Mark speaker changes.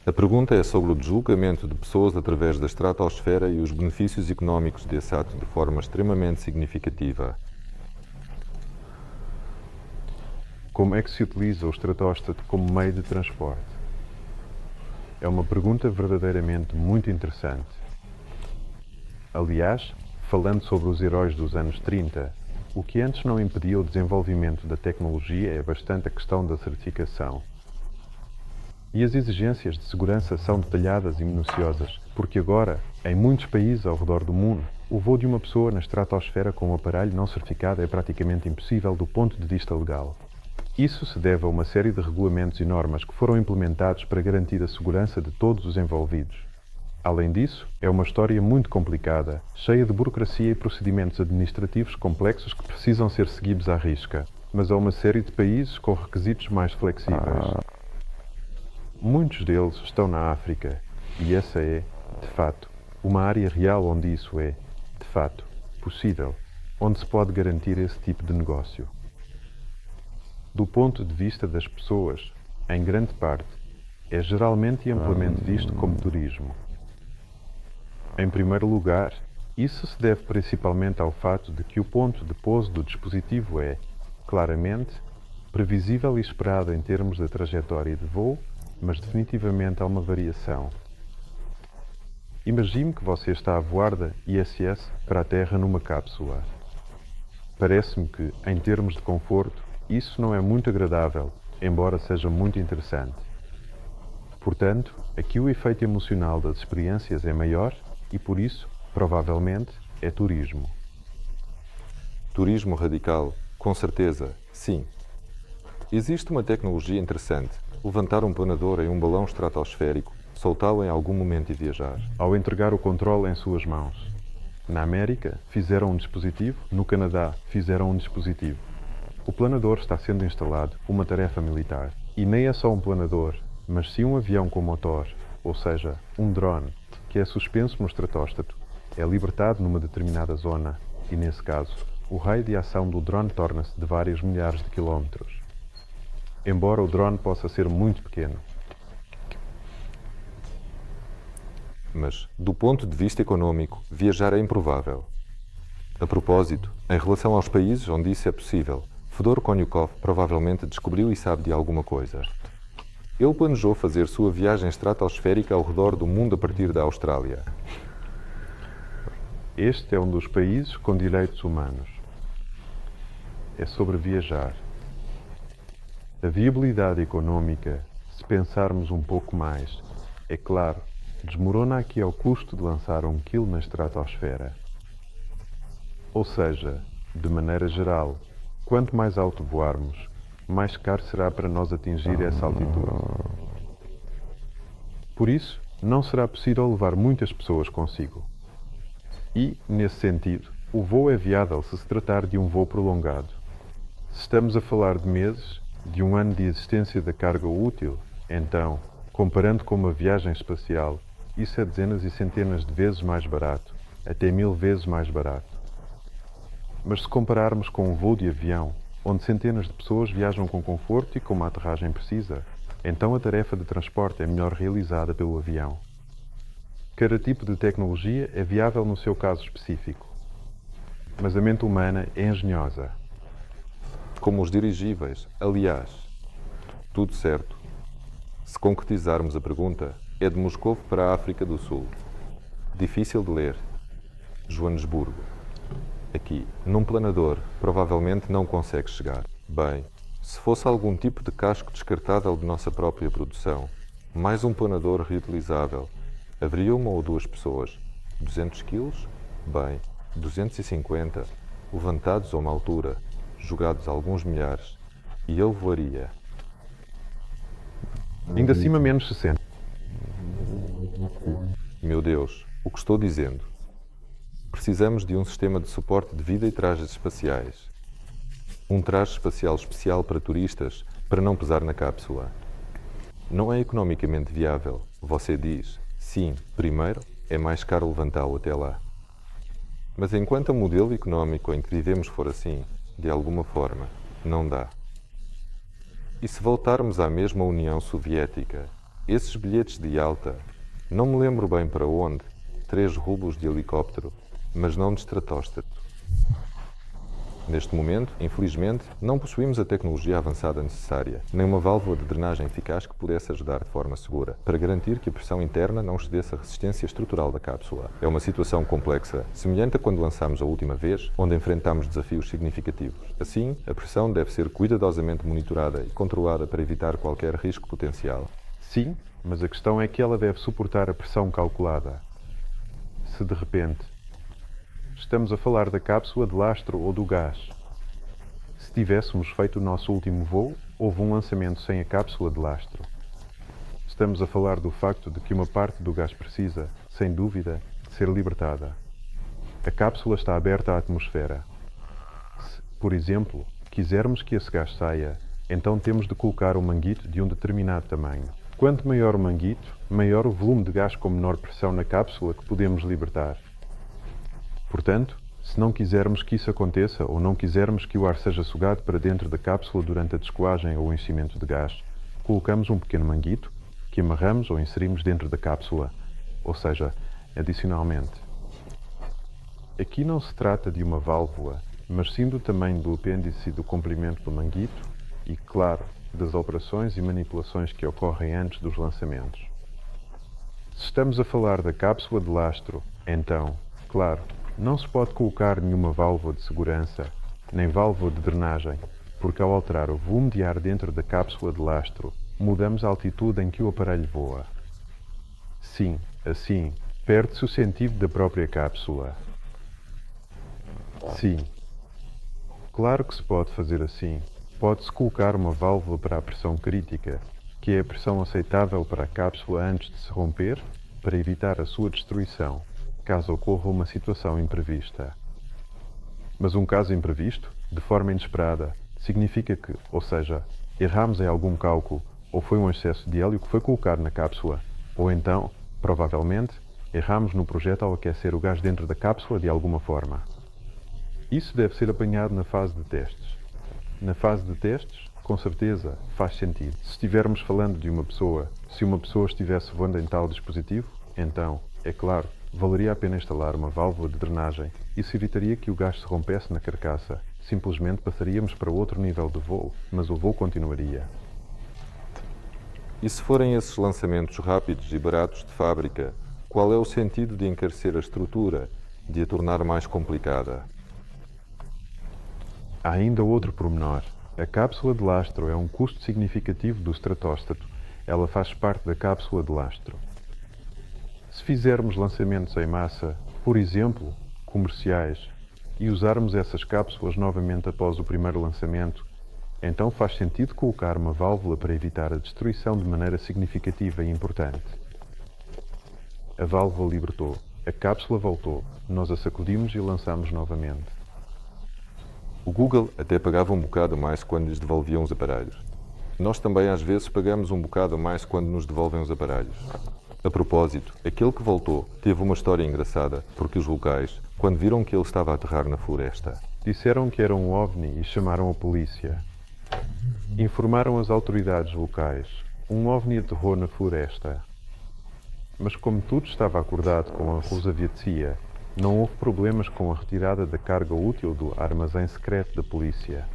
Speaker 1: A pergunta é sobre o deslocamento de pessoas através da estratosfera e os benefícios económicos desse ato de forma extremamente significativa.
Speaker 2: Como é que se utiliza o estratostat como meio de transporte? É uma pergunta verdadeiramente muito interessante. Aliás, falando sobre os heróis dos anos 30, o que antes não impedia o desenvolvimento da tecnologia é bastante a questão da certificação. E as exigências de segurança são detalhadas e minuciosas, porque agora, em muitos países ao redor do mundo, o voo de uma pessoa na estratosfera com um aparelho não certificado é praticamente impossível do ponto de vista legal. Isso se deve a uma série de regulamentos e normas que foram implementados para garantir a segurança de todos os envolvidos. Além disso, é uma história muito complicada, cheia de burocracia e procedimentos administrativos complexos que precisam ser seguidos à risca, mas há uma série de países com requisitos mais flexíveis. Muitos deles estão na África, e essa é, de fato, uma área real onde isso é, de fato, possível, onde se pode garantir esse tipo de negócio. Do ponto de vista das pessoas, em grande parte, é geralmente e amplamente visto como turismo. Em primeiro lugar, isso se deve principalmente ao fato de que o ponto de pouso do dispositivo é, claramente, previsível e esperado em termos da trajetória de voo, mas definitivamente há uma variação. Imagine que você está a voar da ISS para a Terra numa cápsula. Parece-me que, em termos de conforto, isso não é muito agradável, embora seja muito interessante. Portanto, aqui o efeito emocional das experiências é maior e, por isso, provavelmente, é turismo.
Speaker 1: Turismo radical, com certeza, sim. Existe uma tecnologia interessante: levantar um planador em um balão estratosférico, soltá-lo em algum momento e viajar.
Speaker 2: Ao entregar o controle em suas mãos. Na América, fizeram um dispositivo, no Canadá, fizeram um dispositivo. O planador está sendo instalado, uma tarefa militar. E nem é só um planador, mas sim um avião com motor, ou seja, um drone, que é suspenso no estratossato, é libertado numa determinada zona, e nesse caso, o raio de ação do drone torna-se de vários milhares de quilómetros. Embora o drone possa ser muito pequeno.
Speaker 1: Mas, do ponto de vista econômico, viajar é improvável. A propósito, em relação aos países onde isso é possível, Fedor Konyukov provavelmente descobriu e sabe de alguma coisa. Ele planejou fazer sua viagem estratosférica ao redor do mundo a partir da Austrália.
Speaker 2: Este é um dos países com direitos humanos. É sobre viajar. A viabilidade econômica, se pensarmos um pouco mais, é claro, desmorona aqui ao custo de lançar um quilo na estratosfera. Ou seja, de maneira geral, quanto mais alto voarmos, mais caro será para nós atingir essa altitude. Por isso, não será possível levar muitas pessoas consigo. E, nesse sentido, o voo é viável se tratar de um voo prolongado. Se estamos a falar de meses, de um ano de existência da carga útil, então, comparando com uma viagem espacial, isso é dezenas e centenas de vezes mais barato, até 1000 vezes mais barato. Mas se compararmos com um voo de avião, onde centenas de pessoas viajam com conforto e com uma aterragem precisa, então a tarefa de transporte é melhor realizada pelo avião. Cada tipo de tecnologia é viável no seu caso específico. Mas a mente humana é engenhosa.
Speaker 1: Como os dirigíveis, aliás. Tudo certo. Se concretizarmos a pergunta, é de Moscou para a África do Sul. Difícil de ler. Joanesburgo. Aqui, num planador, provavelmente não consegue chegar. Bem, se fosse algum tipo de casco descartável de nossa própria produção, mais um planador reutilizável, haveria uma ou duas pessoas. 200 quilos? Bem, 250, levantados a uma altura, jogados a alguns milhares, e ele voaria.
Speaker 2: Ainda acima menos 60.
Speaker 1: Meu Deus, o que estou dizendo? Precisamos de um sistema de suporte de vida e trajes espaciais. Um traje espacial especial para turistas, para não pesar na cápsula. Não é economicamente viável, você diz. Sim, primeiro, é mais caro levantá-lo até lá. Mas enquanto o modelo económico em que vivemos for assim, de alguma forma, não dá. E se voltarmos à mesma União Soviética, Esses bilhetes de alta, não me lembro bem para onde, 3 rublos de helicóptero, mas não de estratossato. Neste momento, infelizmente, não possuímos a tecnologia avançada necessária, nem uma válvula de drenagem eficaz que pudesse ajudar de forma segura, para garantir que a pressão interna não excedesse a resistência estrutural da cápsula. É uma situação complexa, semelhante a quando lançámos a última vez, onde enfrentámos desafios significativos. Assim, a pressão deve ser cuidadosamente monitorada e controlada para evitar qualquer risco potencial.
Speaker 2: Sim, mas a questão é que ela deve suportar a pressão calculada. Se de repente estamos a falar da cápsula de lastro ou do gás. Se tivéssemos feito o nosso último voo, houve um lançamento sem a cápsula de lastro. Estamos a falar do facto de que uma parte do gás precisa, sem dúvida, de ser libertada. A cápsula está aberta à atmosfera. Se, por exemplo, quisermos que esse gás saia, então temos de colocar um manguito de um determinado tamanho. Quanto maior o manguito, maior o volume de gás com menor pressão na cápsula que podemos libertar. Portanto, se não quisermos que isso aconteça ou não quisermos que o ar seja sugado para dentro da cápsula durante a descoagem ou o enchimento de gás, colocamos um pequeno manguito que amarramos ou inserimos dentro da cápsula, ou seja, adicionalmente. Aqui não se trata de uma válvula, mas sim do tamanho do apêndice e do comprimento do manguito e, claro, das operações e manipulações que ocorrem antes dos lançamentos. Se estamos a falar da cápsula de lastro, então, claro, não se pode colocar nenhuma válvula de segurança, nem válvula de drenagem, porque ao alterar o volume de ar dentro da cápsula de lastro, mudamos a altitude em que o aparelho voa. Sim, assim, perde-se o sentido da própria cápsula. Sim. Claro que se pode fazer assim. Pode-se colocar uma válvula para a pressão crítica, que é a pressão aceitável para a cápsula antes de se romper, para evitar a sua destruição, caso ocorra uma situação imprevista. Mas um caso imprevisto, de forma inesperada, significa que, ou seja, erramos em algum cálculo ou foi um excesso de hélio que foi colocado na cápsula, ou então, provavelmente, erramos no projeto ao aquecer o gás dentro da cápsula de alguma forma. Isso deve ser apanhado na fase de testes. Na fase de testes, com certeza, faz sentido. Se estivermos falando de uma pessoa, se uma pessoa estivesse voando em tal dispositivo, então, é claro, valeria a pena instalar uma válvula de drenagem. Isso evitaria que o gás se rompesse na carcaça. Simplesmente passaríamos para outro nível de voo, mas o voo continuaria.
Speaker 1: E se forem esses lançamentos rápidos e baratos de fábrica, qual é o sentido de encarecer a estrutura, de a tornar mais complicada?
Speaker 2: Há ainda outro pormenor. A cápsula de lastro é um custo significativo do estratossato. Ela faz parte da cápsula de lastro. Se fizermos lançamentos em massa, por exemplo, comerciais, e usarmos essas cápsulas novamente após o primeiro lançamento, então faz sentido colocar uma válvula para evitar a destruição de maneira significativa e importante. A válvula libertou, a cápsula voltou, nós a sacudimos e lançamos novamente.
Speaker 1: O Google até pagava um bocado mais quando lhes devolviam os aparelhos. Nós também às vezes pagamos um bocado mais quando nos devolvem os aparelhos. A propósito, aquele que voltou teve uma história engraçada, porque os locais, quando viram que ele estava a aterrar na floresta,
Speaker 2: disseram que era um OVNI e chamaram a polícia. Informaram as autoridades locais. Um OVNI aterrou na floresta. Mas como tudo estava acordado com a Rosaviatzia, não houve problemas com a retirada da carga útil do armazém secreto da polícia.